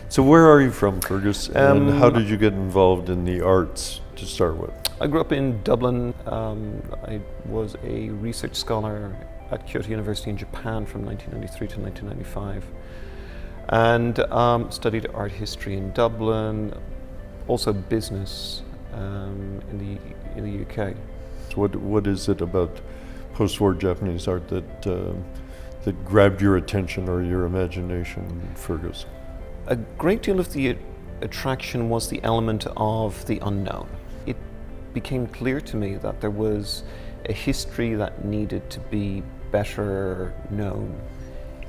So where are you from, Fergus? And how did you get involved in the arts to start with? I grew up in Dublin. I was a research scholar at Kyoto University in Japan from 1993 to 1995, and studied art history in Dublin, also business in the UK. So what is it about post-war Japanese art that that grabbed your attention or your imagination, Fergus? A great deal of the attraction was the element of the unknown. It became clear to me that there was a history that needed to be better known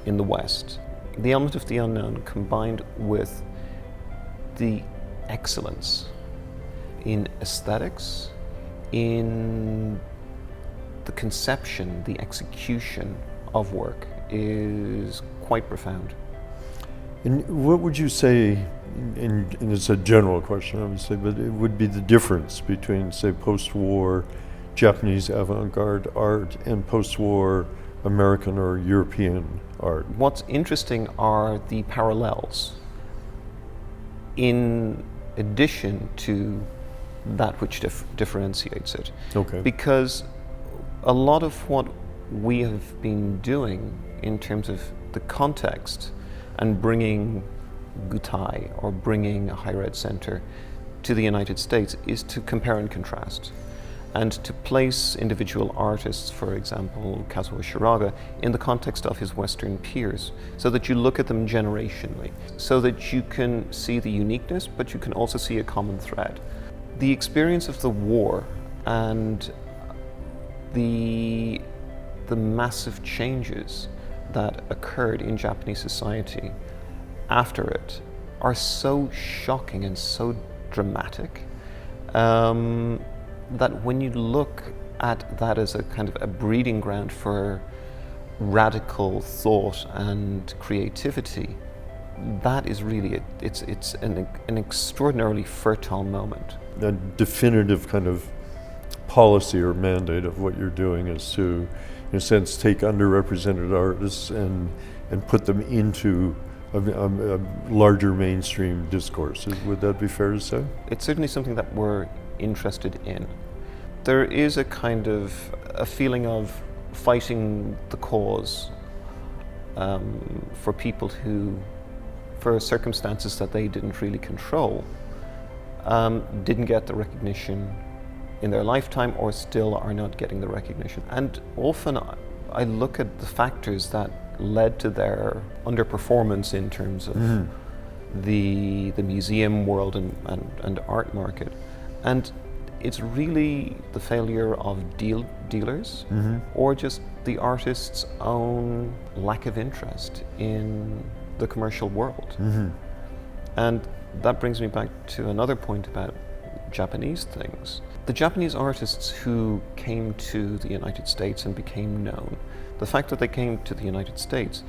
in the West. The element of the unknown combined with the excellence in aesthetics, in the conception, the execution of work is quite profound. And what would you say, and it's a general question obviously, but it would be the difference between, say, post-war Japanese avant-garde art and post-war American or European art? What's interesting are the parallels in addition to that which differentiates it. Okay. Because a lot of what we have been doing in terms of the context and bringing Gutai or bringing a higher ed center to the United States is to compare and contrast, and to place individual artists, for example, Kazuo Shiraga, in the context of his Western peers, so that you look at them generationally, so that you can see the uniqueness, but you can also see a common thread. The experience of the war and the massive changes that occurred in Japanese society after it are so shocking and so dramatic that when you look at that as a kind of a breeding ground for radical thought and creativity, that is really it's an extraordinarily fertile moment. A definitive kind of policy or mandate of what you're doing is to, in a sense, take underrepresented artists and put them into a larger mainstream discourse. Would that be fair to say? It's certainly something that we're interested in. There is a kind of a feeling of fighting the cause for people who, for circumstances that they didn't really control, didn't get the recognition in their lifetime or still are not getting the recognition. And often I look at the factors that led to their underperformance in terms of the museum world and art market. And it's really the failure of dealers or just the artist's own lack of interest in the commercial world. And that brings me back to another point about Japanese things. The Japanese artists who came to the United States and became known, the fact that they came to the United States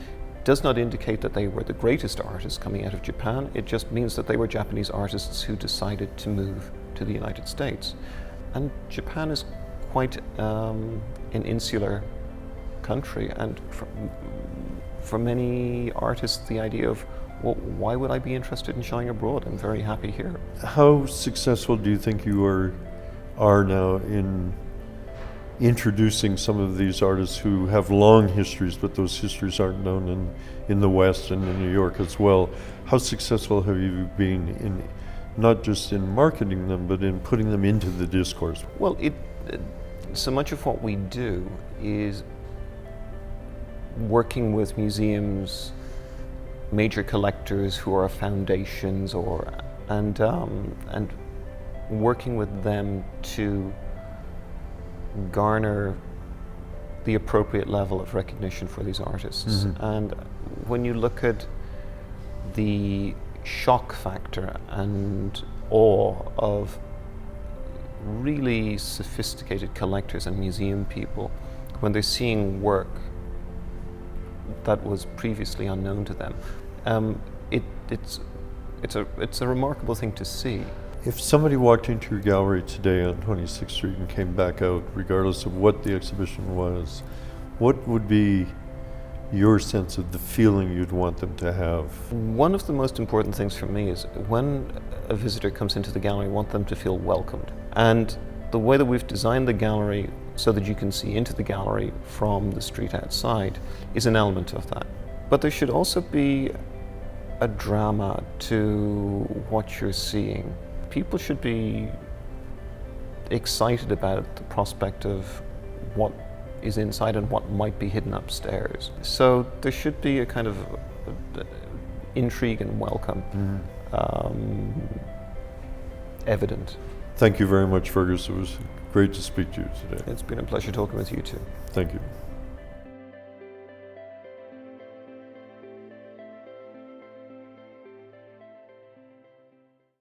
does not indicate that they were the greatest artists coming out of Japan. It just means that they were Japanese artists who decided to move to the United States. And Japan is quite an insular country, and for many artists the idea of, well, why would I be interested in showing abroad? I'm very happy here. How successful do you think you are now in introducing some of these artists who have long histories, but those histories aren't known in the West and in New York as well? How successful have you been in not just in marketing them, but in putting them into the discourse? Well, so much of what we do is working with museums, major collectors who are foundations, and working with them to garner the appropriate level of recognition for these artists. And when you look at the shock factor and awe of really sophisticated collectors and museum people when they're seeing work that was previously unknown to them, it's a remarkable thing to see. If somebody walked into your gallery today on 26th Street and came back out, regardless of what the exhibition was, what would be your sense of the feeling you'd want them to have? One of the most important things for me is when a visitor comes into the gallery, I want them to feel welcomed. And the way that we've designed the gallery so that you can see into the gallery from the street outside is an element of that. But there should also be a drama to what you're seeing. People should be excited about the prospect of what is inside and what might be hidden upstairs. So there should be a kind of intrigue and welcome evident. Thank you very much, Fergus. It was great to speak to you today. It's been a pleasure talking with you too. Thank you.